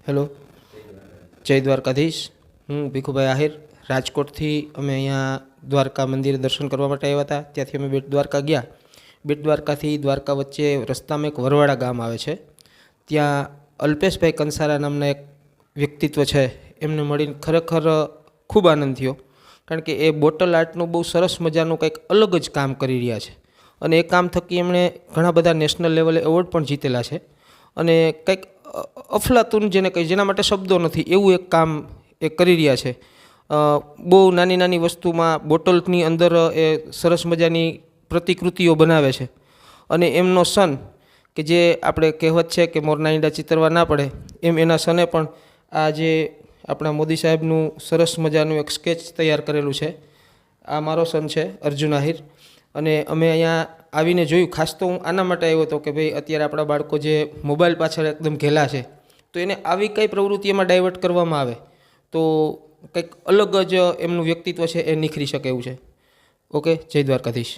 Hello, જય દ્વારકાધીશ. હું ભીખુભાઈ આહિર રાજકોટથી અમે અહીંયા દ્વારકા મંદિરે દર્શન કરવા માટે આવ્યા હતા. ત્યાંથી અમે બેટ દ્વારકા ગયા. બેટ દ્વારકાથી દ્વારકા વચ્ચે રસ્તામાં એક વરવાડા ગામ આવે છે. ત્યાં અલ્પેશભાઈ કંસારા નામના એક વ્યક્તિત્વ છે, એમને મળીને ખરેખર ખૂબ આનંદ થયો. કારણ કે એ બોટલ આર્ટનું બહુ સરસ મજાનું કંઈક અલગ જ કામ કરી રહ્યા છે અને એ કામ થકી એમણે ઘણા બધા નેશનલ લેવલે એવોર્ડ પણ જીતેલા છે. અને કંઈક અફલાતુન જેને કહી, જેના માટે શબ્દો નથી એવું એક કામ એ કરી રહ્યા છે. બહુ નાની નાની વસ્તુમાં બોટલની અંદર એ સરસ મજાની પ્રતિકૃતિઓ બનાવે છે. અને એમનો સન કે જે આપણે કહેવત છે કે મોરના ઈંડા ચિતરવા ના પડે, એમ એના સને પણ આ જે આપણા મોદી સાહેબનું સરસ મજાનું એક સ્કેચ તૈયાર કરેલું છે. આ મારો સન છે અર્જુન આહિર. અને અમે અહીંયા આવીને જોયું, ખાસ તો હું આના માટે આવ્યો હતો કે ભાઈ અત્યારે આપણા બાળકો જે મોબાઈલ પાછળ એકદમ ઘેલા છે, તો એને આવી કઈ પ્રવૃત્તિ એમાં ડાયવર્ટ કરવામાં આવે તો કંઈક અલગ જ એમનું વ્યક્તિત્વ છે એ નિખરી શકે એવું છે. ઓકે, જય દ્વારકાધીશ.